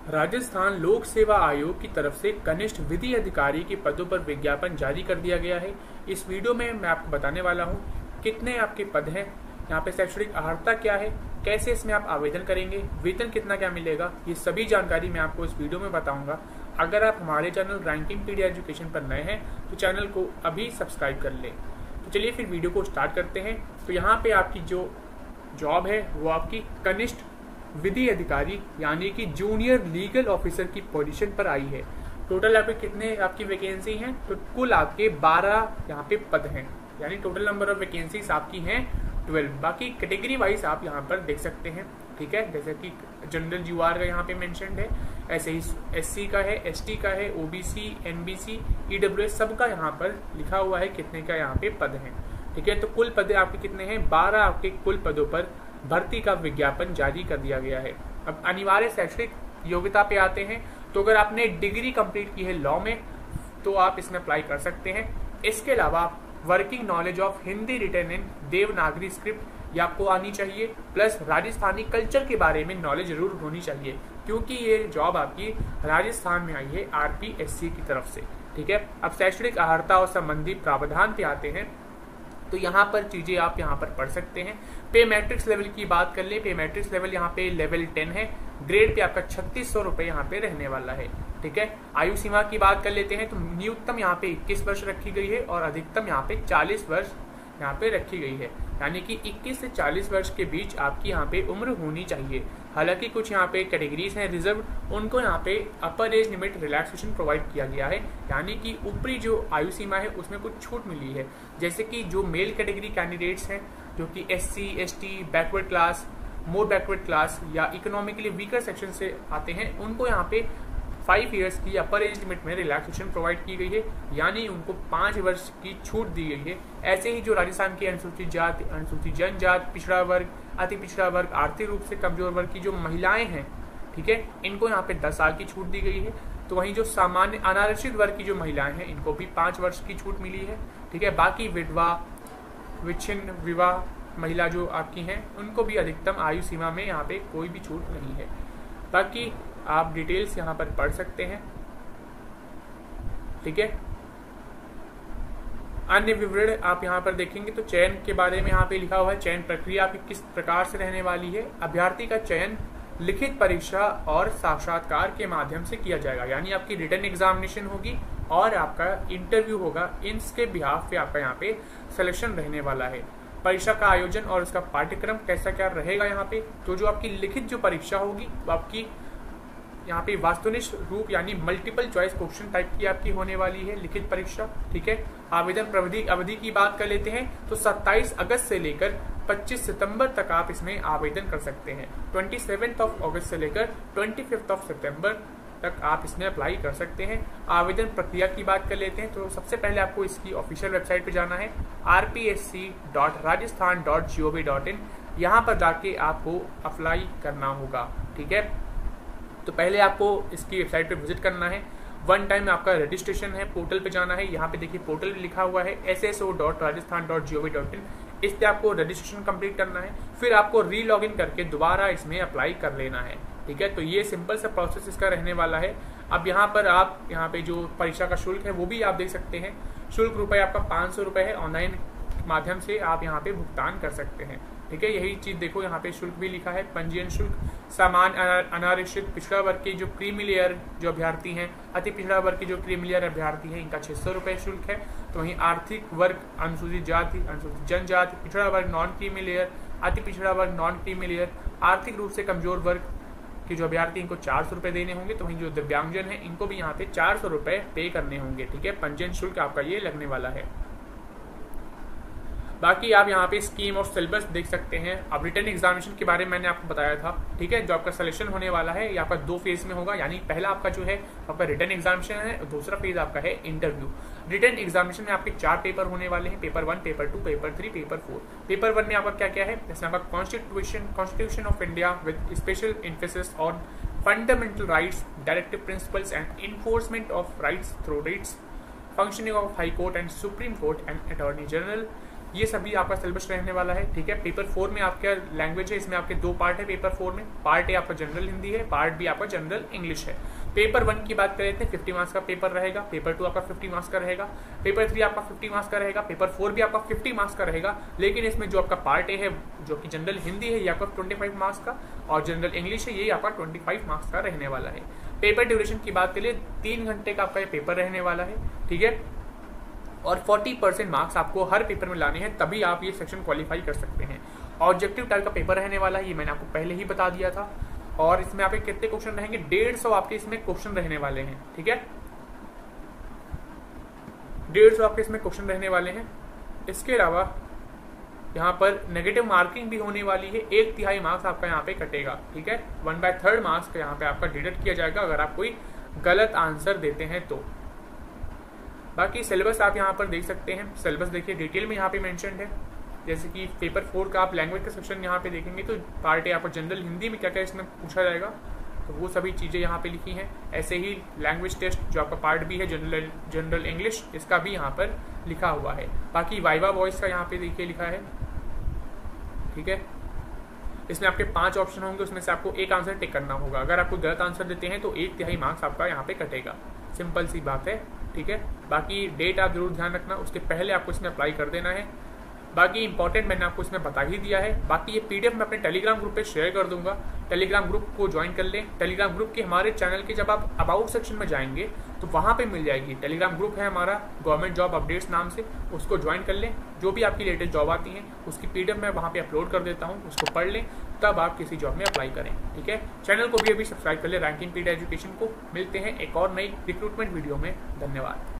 राजस्थान लोक सेवा आयोग की तरफ से कनिष्ठ विधि अधिकारी के पदों पर विज्ञापन जारी कर दिया गया है। इस वीडियो में मैं आपको बताने वाला हूं कितने आपके पद हैं, यहाँ पे शैक्षणिक अर्हता क्या है, कैसे इसमें आप आवेदन करेंगे, वेतन कितना क्या मिलेगा, ये सभी जानकारी मैं आपको इस वीडियो में बताऊंगा। अगर आप हमारे चैनल रैंकिंग पीडिया एजुकेशन पर नए हैं तो चैनल को अभी सब्सक्राइब कर लें। तो चलिए फिर वीडियो को स्टार्ट करते हैं। तो यहाँ पे आपकी जो जॉब है वो आपकी कनिष्ठ विधि अधिकारी यानी कि जूनियर लीगल ऑफिसर की पोजीशन पर आई है। टोटल यहाँ पे कितने आपकी वैकेंसी हैं, तो कुल आपके 12 यहाँ पे पद हैं, यानी टोटल नंबर ऑफ वैकेंसीज आपकी हैं 12। बाकी कैटेगरी वाइज आप यहाँ पर देख सकते हैं, ठीक है। जैसे कि जनरल यूआर का यहाँ पे मेंशन्ड है, ऐसे ही एससी का है, एसटी का है, ओबीसी, एनबीसी, ईडब्ल्यूएस सबका यहाँ पर लिखा हुआ है कितने का यहाँ पे पद हैं, ठीक है। तो कुल पद आपके कितने हैं, 12 आपके कुल पदों पर भर्ती का विज्ञापन जारी कर दिया गया है। अब अनिवार्य शैक्षणिक योग्यता पे आते हैं। तो अगर आपने डिग्री कंप्लीट की है लॉ में तो आप इसमें अप्लाई कर सकते हैं। इसके अलावा working knowledge of Hindi written in Devanagari script ये आपको आनी चाहिए, प्लस राजस्थानी कल्चर के बारे में नॉलेज जरूर होनी चाहिए, क्योंकि ये जॉब आपकी राजस्थान में आई है आरपीएससी की तरफ से, ठीक है। अब शैक्षणिक अर्हता और संबंधी प्रावधान पे आते हैं। तो यहाँ पर चीजें आप यहाँ पर पढ़ सकते हैं। पे मैट्रिक्स लेवल की बात कर ले, पे मैट्रिक्स लेवल यहाँ पे लेवल 10 है। ग्रेड पे आपका 3600 रुपए यहाँ पे रहने वाला है, ठीक है। आयु सीमा की बात कर लेते हैं तो न्यूनतम यहाँ पे 21 वर्ष रखी गई है और अधिकतम यहाँ पे 40 वर्ष यहाँ पे रखी गई है, यानी कि 21 से 40 वर्ष के बीच आपकी यहाँ पे उम्र होनी चाहिए। हालांकि कुछ यहाँ पे कैटेगरीज हैं रिजर्व, उनको यहाँ पे अपर एज लिमिट रिलैक्सेशन प्रोवाइड किया गया है, यानी कि ऊपरी जो आयु सीमा है उसमें कुछ छूट मिली है। जैसे कि जो मेल कैटेगरी कैंडिडेट्स हैं जो कि एससी, एसटी, बैकवर्ड क्लास, मोर बैकवर्ड क्लास या इकोनॉमिकली वीकर सेक्शन से आते हैं, उनको यहाँ पे 5 इयर्स की अपर एज लिमिट में रिलैक्सेशन प्रोवाइड की गई है, यानी उनको 5 वर्ष की छूट दी गई है। ऐसे ही जो राजस्थान की अनुसूचित जाति, अनुसूचित जनजाति, पिछड़ा वर्ग, अति पिछड़ा वर्ग, आर्थिक रूप से कमजोर वर्ग की जो महिलाएं हैं, ठीक है, इनको यहाँ पे 10 साल की छूट दी गई है। तो वहीं जो सामान्य अनारक्षित वर्ग की जो महिलाएं हैं इनको भी 5 वर्ष की छूट मिली है, ठीक है। बाकी विधवा, विच्छिन्न विवाह महिला जो आपकी हैं उनको भी अधिकतम आयु सीमा में यहाँ पे कोई भी छूट नहीं है। बाकी आप डिटेल्स यहाँ पर पढ़ सकते हैं, ठीक है। अन्य विवरण आप यहाँ पर देखेंगे तो चयन के बारे में यहाँ पे लिखा हुआ है। चयन प्रक्रिया आपकी किस प्रकार से रहने वाली है। अभ्यर्थी का चयन लिखित परीक्षा और साक्षात्कार के माध्यम से किया जाएगा, यानी आपकी रिटन एग्जामिनेशन होगी और आपका इंटरव्यू होगा। इसके बिहाफ पे आपका यहाँ पे सिलेक्शन रहने वाला है। परीक्षा का आयोजन और उसका पाठ्यक्रम कैसा क्या रहेगा यहाँ पे, तो जो आपकी लिखित जो परीक्षा होगी वो आपकी यहाँ पे वास्तुनिष्ठ रूप यानी मल्टीपल चॉइस क्वेश्चन टाइप की आपकी होने वाली है लिखित परीक्षा, ठीक है। आवेदन प्रविधि अवधि की बात कर लेते हैं तो 27 अगस्त से लेकर 25 सितंबर तक आप इसमें आवेदन कर सकते हैं। 27 अगस्त से लेकर 25 सितंबर तक आप इसमें अप्लाई कर सकते हैं। आवेदन प्रक्रिया की बात कर लेते हैं तो सबसे पहले आपको इसकी ऑफिशियल वेबसाइट पे जाना है rpsc.rajasthan.gov.in। यहाँ पर जाके आपको अप्लाई करना होगा, ठीक है। तो पहले आपको इसकी वेबसाइट पे विजिट करना है। 1 टाइम आपका रजिस्ट्रेशन है, पोर्टल पे जाना है। यहाँ पे देखिए पोर्टल लिखा हुआ है sso.rajasthan.gov.in। इस पे आपको रजिस्ट्रेशन कंप्लीट करना है, फिर आपको री लॉग इन करके दोबारा इसमें अप्लाई कर लेना है, ठीक है। तो ये सिंपल सा प्रोसेस इसका रहने वाला है। अब यहाँ पर आप यहाँ पे जो परीक्षा का शुल्क है वो भी आप देख सकते हैं। शुल्क रुपये आपका 500 रुपये है। ऑनलाइन माध्यम से आप यहाँ पे भुगतान कर सकते हैं, ठीक है। यही चीज देखो यहाँ पे शुल्क भी लिखा है। पंजीयन शुल्क सामान्य अनारक्षित पिछड़ा वर्ग के जो क्रीमी लेयर जो अभ्यर्थी हैं, अति पिछड़ा वर्ग के जो क्रीमी लेयर अभ्यर्थी हैं, इनका 600 रुपये शुल्क है। तो वहीं आर्थिक वर्ग, अनुसूचित जाति, अनुसूचित जनजाति, पिछड़ा वर्ग, नॉन क्रीमी लेयर, अति पिछड़ा वर्ग, नॉन क्रीमी लेयर, आर्थिक रूप से कमजोर वर्ग के जो अभ्यर्थी इनको 400 रुपये देने होंगे। तो वहीं जो दिव्यांगजन है इनको भी यहाँ पे 400 रुपये पे करने होंगे, ठीक है। पंजीयन शुल्क आपका ये लगने वाला है। बाकी आप यहाँ पे स्कीम और सिलेबस देख सकते हैं। अब रिटन एग्जामिनेशन के बारे में मैंने आपको बताया था, ठीक है। जो आपका सिलेक्शन होने वाला है ये आपका 2 फेज में होगा, यानी पहला आपका जो है आपका रिटन एग्जामिनेशन है और दूसरा फेज आपका है इंटरव्यू। रिटन एग्जामिनेशन में आपके 4 पेपर होने वाले हैं, paper 1, paper 2, paper 3, paper 4। Paper 1 में आपका क्या क्या है, जैसे आपका constitution of India with special emphasis on fundamental rights, directive principles and enforcement of rights through writs, functioning of high court and supreme court and attorney general, ये सभी आपका सिलेबस रहने वाला है। ठीक है, पेपर 4 में आपका लैंग्वेज है, इसमें आपके 2 पार्ट है पेपर 4 में। पार्ट ए आपका जनरल हिंदी है, पार्ट बी आपका जनरल इंग्लिश है। पेपर 1 की बात करें तो 50 मार्क्स का पेपर रहेगा, पेपर 2 आपका 50 मार्क्स का रहेगा, पेपर 3 आपका 50 मार्क्स का रहेगा, पेपर 4 भी आपका 50 मार्क्स का रहेगा। लेकिन इसमें जो आपका पार्ट ए है जो कि जनरल हिंदी है ये आपका 25 मार्क्स का, और जनरल इंग्लिश है ये आपका 25 मार्क्स का रहने वाला है। पेपर ड्यूरेशन की बात करें 3 घंटे का आपका ये पेपर रहने वाला है। ठीक है, और 40% मार्क्स आपको हर पेपर में लाने हैं, तभी आप ये सेक्शन क्वालिफाई कर सकते हैं। ऑब्जेक्टिव टाइप का पेपर रहने वाला है, ये मैंने आपको पहले ही बता दिया था। और इसमें आपके कितने क्वेश्चन रहेंगे, 150 आपके इसमें क्वेश्चन रहने वाले हैं। ठीक है, 150 आपके इसमें क्वेश्चन रहने वाले हैं। इसके अलावा यहाँ पर नेगेटिव मार्किंग भी होने वाली है, 1/3 मार्क्स आपका यहाँ पे कटेगा। ठीक है, 1/3 मार्क्स का यहाँ पे आपका डिडक्ट किया जाएगा अगर आप कोई गलत आंसर देते हैं तो। बाकी सिलेबस आप यहाँ पर देख सकते हैं, सिलेबस देखिए डिटेल में यहाँ पे मेंशन्ड है। जैसे कि पेपर 4 का आप लैंग्वेज का सेक्शन यहाँ पे देखेंगे तो पार्ट ए आपको जनरल हिंदी में क्या क्या इसमें पूछा जाएगा, तो वो सभी चीज़ें यहाँ पे लिखी हैं। ऐसे ही लैंग्वेज टेस्ट जो आपका पार्ट बी है जनरल इंग्लिश, इसका भी यहाँ पर लिखा हुआ है। बाकी वाइवा वॉइस का यहाँ पे देखिए लिखा है। ठीक है, इसमें आपके 5 ऑप्शन होंगे, उसमें से आपको एक आंसर टिक करना होगा। अगर आपको गलत आंसर देते हैं तो 1/3 मार्क्स आपका यहाँ पे कटेगा। सिंपल सी बात है। ठीक है, बाकी डेट आप जरूर ध्यान रखना, उसके पहले आपको इसमें अप्लाई कर देना है। बाकी इंपॉर्टेंट मैंने आपको इसमें बता ही दिया है। बाकी ये पीडीएफ मैं अपने टेलीग्राम ग्रुप पे शेयर कर दूंगा, टेलीग्राम ग्रुप को ज्वाइन कर लें। टेलीग्राम ग्रुप के हमारे चैनल के जब आप अबाउट सेक्शन में जाएंगे तो वहाँ पे मिल जाएगी। टेलीग्राम ग्रुप है हमारा गवर्नमेंट जॉब अपडेट्स नाम से, उसको ज्वाइन कर लें। जो भी आपकी लेटेस्ट जॉब आती है उसकी पीडीएफ मैं वहाँ पे अपलोड कर देता हूँ, उसको पढ़ लें, तब आप किसी जॉब में अप्लाई करें। ठीक है, चैनल को भी अभी सब्सक्राइब कर लें, रैंकिंग पीडी एजुकेशन को। मिलते हैं एक और नई रिक्रूटमेंट वीडियो में। धन्यवाद।